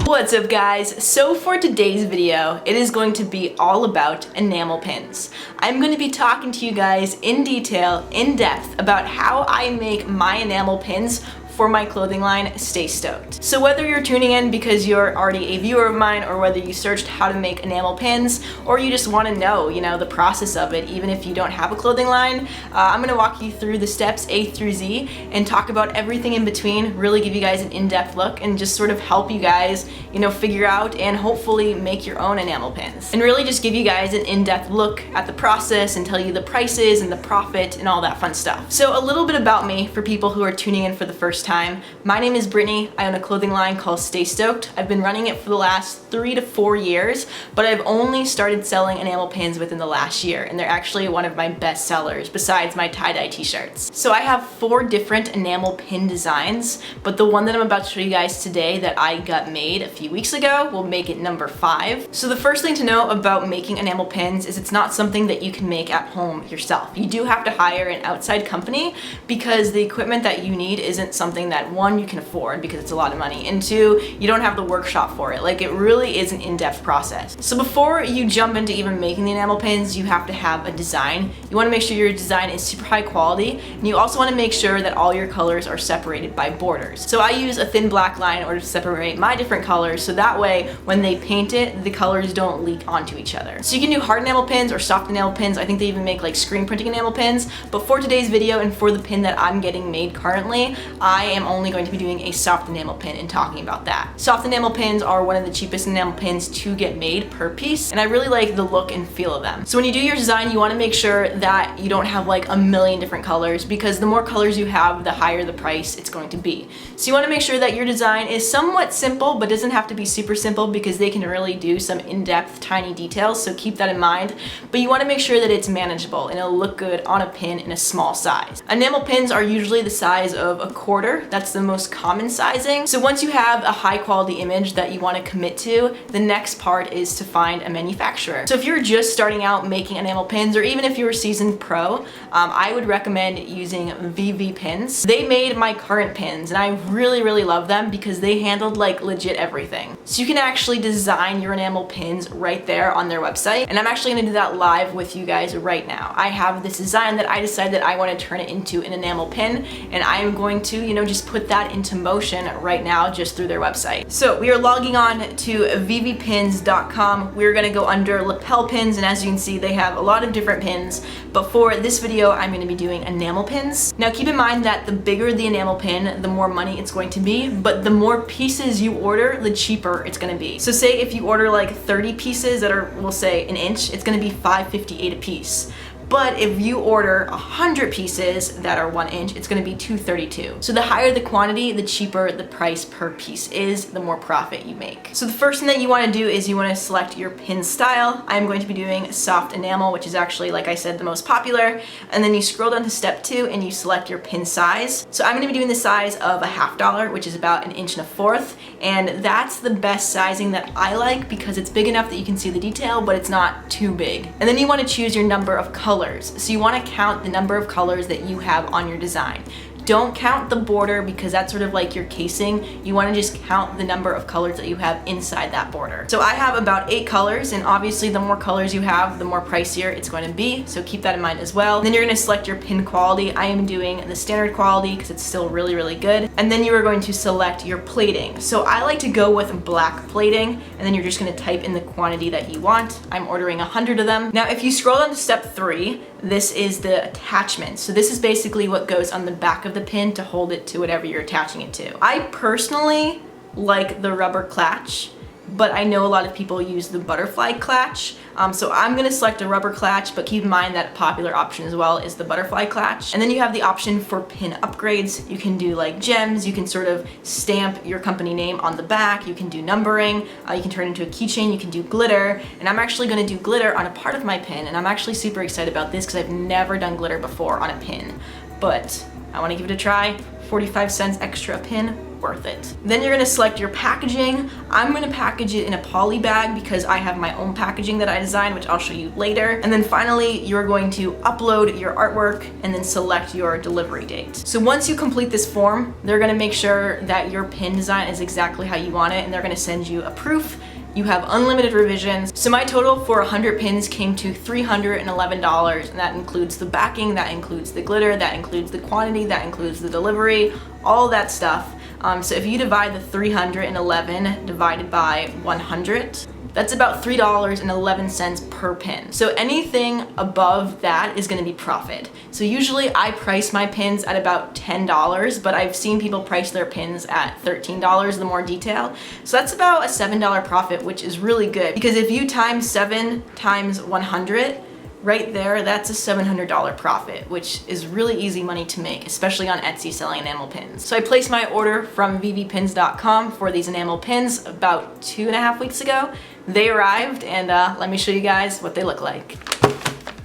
What's up guys? So for today's video, it is going to be all about enamel pins. I'm going to be talking to you guys in detail, in depth, about how I make my enamel pins for my clothing line, Stay Stoked. So whether you're tuning in because you're already a viewer of mine, or whether you searched how to make enamel pins, or you just want to know, the process of it, even if you don't have a clothing line, I'm gonna walk you through the steps A through Z and talk about everything in between, really give you guys an in-depth look and just sort of help you guys, figure out and hopefully make your own enamel pins. And really just give you guys an in-depth look at the process and tell you the prices and the profit and all that fun stuff. So a little bit about me for people who are tuning in for the first time. My name is Brittany. I own a clothing line called Stay Stoked. I've been running it for the last 3 to 4 years, but I've only started selling enamel pins within the last year, and they're actually one of my best sellers besides my tie-dye t-shirts. So I have 4 different enamel pin designs, but the one that I'm about to show you guys today that I got made a few weeks ago will make it number 5. So the first thing to know about making enamel pins is it's not something that you can make at home yourself. You do have to hire an outside company because the equipment that you need isn't something that 1, you can afford because it's a lot of money, and 2, you don't have the workshop for it. Like, it really is an in-depth process. So before you jump into even making the enamel pins, you have to have a design. You want to make sure your design is super high quality, and you also want to make sure that all your colors are separated by borders. So I use a thin black line in order to separate my different colors, so that way when they paint it, the colors don't leak onto each other. So you can do hard enamel pins or soft enamel pins. I think they even make like screen printing enamel pins, but for today's video and for the pin that I'm getting made currently, I am only going to be doing a soft enamel pin and talking about that. Soft enamel pins are one of the cheapest enamel pins to get made per piece, and I really like the look and feel of them. So when you do your design, you want to make sure that you don't have like a million different colors, because the more colors you have, the higher the price it's going to be. So you want to make sure that your design is somewhat simple, but doesn't have to be super simple, because they can really do some in-depth tiny details, so keep that in mind. But you want to make sure that it's manageable and it'll look good on a pin in a small size. Enamel pins are usually the size of a quarter. That's the most common sizing. So once you have a high quality image that you want to commit to, the next part is to find a manufacturer. So if you're just starting out making enamel pins, or even if you're a seasoned pro, I would recommend using ViviPins. They made my current pins, and I really love them because they handled like legit everything. So you can actually design your enamel pins right there on their website, and I'm actually going to do that live with you guys right now. I have this design that I decided that I want to turn it into an enamel pin, and I am going to, just put that into motion right now just through their website. So we are logging on to ViviPins.com. We're going to go under lapel pins, and as you can see, they have a lot of different pins, but for this video, I'm going to be doing enamel pins. Now keep in mind that the bigger the enamel pin, the more money it's going to be, but the more pieces you order, the cheaper it's going to be. So say if you order like 30 pieces that are, we'll say, an inch, it's going to be $5.58 a piece. But if you order 100 pieces that are 1 inch, it's going to be $2.32. So the higher the quantity, the cheaper the price per piece is, the more profit you make. So the first thing that you want to do is you want to select your pin style. I'm going to be doing soft enamel, which is actually, like I said, the most popular. And then you scroll down to step 2 and you select your pin size. So I'm going to be doing the size of a $1/2, which is about 1 1/4 inches. And that's the best sizing that I like because it's big enough that you can see the detail, but it's not too big. And then you want to choose your number of colors. So you want to count the number of colors that you have on your design. Don't count the border because that's sort of like your casing. You want to just count the number of colors that you have inside that border. So I have about 8 colors, and obviously the more colors you have, the more pricier it's going to be. So keep that in mind as well. And then you're going to select your pin quality. I am doing the standard quality because it's still really good. And then you are going to select your plating. So I like to go with black plating, and then you're just going to type in the quantity that you want. I'm ordering 100 of them. Now if you scroll down to step 3, this is the attachment. So this is basically what goes on the back of the pin to hold it to whatever you're attaching it to. I personally like the rubber clatch, but I know a lot of people use the butterfly clatch. So I'm gonna select a rubber clatch, but keep in mind that a popular option as well is the butterfly clatch. And then you have the option for pin upgrades. You can do like gems, you can sort of stamp your company name on the back, you can do numbering, you can turn it into a keychain, you can do glitter, and I'm actually gonna do glitter on a part of my pin, and I'm actually super excited about this because I've never done glitter before on a pin, but I wanna give it a try. 45 cents extra a pin. worth it. Then you're gonna select your packaging. I'm gonna package it in a poly bag because I have my own packaging that I designed, which I'll show you later. And then finally, you're going to upload your artwork and then select your delivery date. So once you complete this form, they're gonna make sure that your pin design is exactly how you want it, and they're gonna send you a proof. You have unlimited revisions. So my total for 100 pins came to $311, and that includes the backing, that includes the glitter, that includes the quantity, that includes the delivery, all that stuff. So if you divide the 311 divided by 100, that's about $3.11 per pin. So anything above that is gonna be profit. So usually I price my pins at about $10, but I've seen people price their pins at $13, the more detail. So that's about a $7 profit, which is really good, because if you times 7 times 100, right there, that's a $700 profit, which is really easy money to make, especially on Etsy selling enamel pins. So I placed my order from ViviPins.com for these enamel pins about 2.5 weeks ago. They arrived, and let me show you guys what they look like.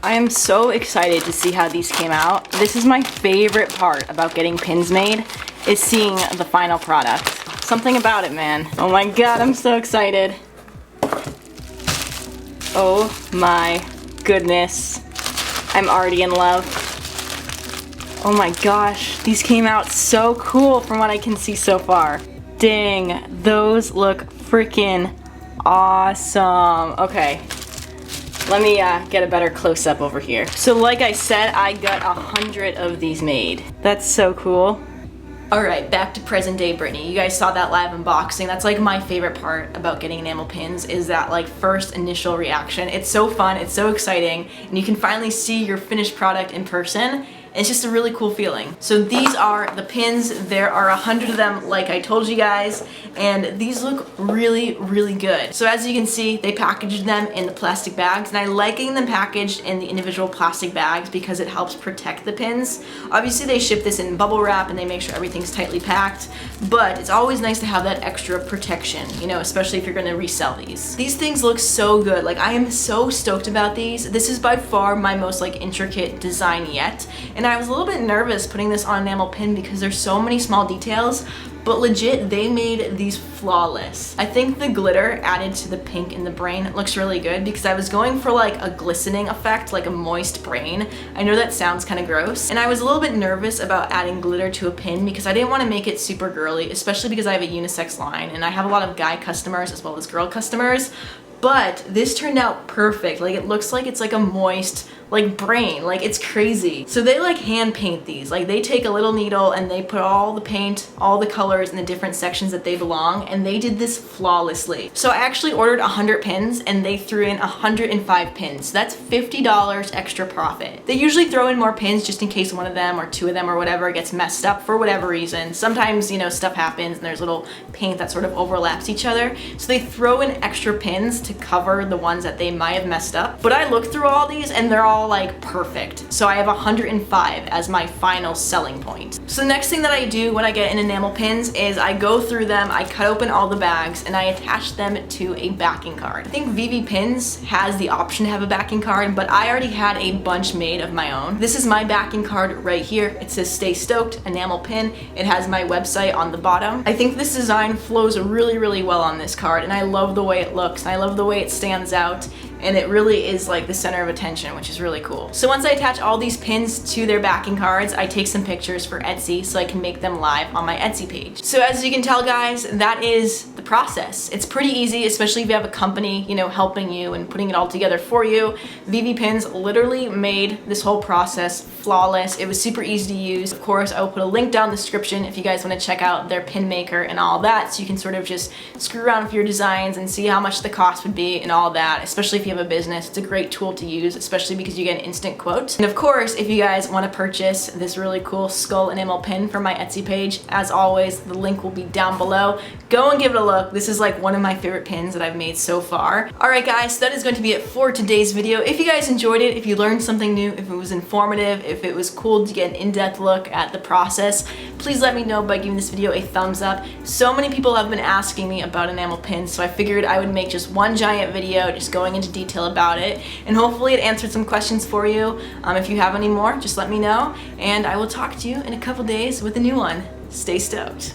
I am so excited to see how these came out. This is my favorite part about getting pins made, is seeing the final product. Something about it, man. Oh my God, I'm so excited. Oh my goodness, I'm already in love. Oh my gosh, these came out so cool from what I can see so far. Dang, those look freaking awesome. Okay, let me get a better close-up over here. So like I said, I got 100 of these made. That's so cool. Alright, back to present day Brittany. You guys saw that live unboxing. That's like my favorite part about getting enamel pins, is that like first initial reaction. It's so fun, it's so exciting, and you can finally see your finished product in person. It's just a really cool feeling. So these are the pins. There are 100 of them, like I told you guys, and these look really, really good. So as you can see, they packaged them in the plastic bags, and I like getting them packaged in the individual plastic bags because it helps protect the pins. Obviously they ship this in bubble wrap and they make sure everything's tightly packed, but it's always nice to have that extra protection, you know, especially if you're gonna resell these. These things look so good. Like, I am so stoked about these. This is by far my most like intricate design yet, and I was a little bit nervous putting this on enamel pin because there's so many small details, but legit, they made these flawless. I think the glitter added to the pink in the brain looks really good because I was going for like a glistening effect, like a moist brain. I know that sounds kind of gross, and I was a little bit nervous about adding glitter to a pin because I didn't want to make it super girly, especially because I have a unisex line and I have a lot of guy customers as well as girl customers. But this turned out perfect. Like, it looks like it's like a moist like brain. Like, it's crazy. So they like hand paint these. Like, they take a little needle and they put all the paint, all the colors in the different sections that they belong, and they did this flawlessly. So I actually ordered 100 pins and they threw in 105 pins. So that's $50 extra profit. They usually throw in more pins just in case one of them or two of them or whatever gets messed up for whatever reason. Sometimes, you know, stuff happens and there's little paint that sort of overlaps each other. So they throw in extra pins to cover the ones that they might have messed up. But I looked through all these and they're all like perfect. So I have 105 as my final selling point. So the next thing that I do when I get in enamel pins is I go through them, I cut open all the bags, and I attach them to a backing card. I think ViviPins has the option to have a backing card, but I already had a bunch made of my own. This is my backing card right here. It says Stay Stoked enamel pin. It has my website on the bottom. I think this design flows really, really well on this card, and I love the way it looks, and I love the way it stands out, and it really is like the center of attention, which is really cool. So once I attach all these pins to their backing cards, I take some pictures for Etsy so I can make them live on my Etsy page. So as you can tell, guys, that is the process. It's pretty easy, especially if you have a company, you know, helping you and putting it all together for you. ViviPins literally made this whole process flawless. It was super easy to use. Of course, I will put a link down in the description if you guys want to check out their pin maker and all that, so you can sort of just screw around with your designs and see how much the cost would be and all that, especially if you have a business. It's a great tool to use, especially because you get an instant quote. And of course, if you guys want to purchase this really cool skull enamel pin from my Etsy page, as always, the link will be down below. Go and give it a look. This is like one of my favorite pins that I've made so far. Alright guys, so that is going to be it for today's video. If you guys enjoyed it, if you learned something new, if it was informative, if it was cool to get an in-depth look at the process, please let me know by giving this video a thumbs up. So many people have been asking me about enamel pins, so I figured I would make just one giant video just going into detail about it, and hopefully it answered some questions for you. If you have any more, just let me know, and I will talk to you in a couple days with a new one. Stay stoked.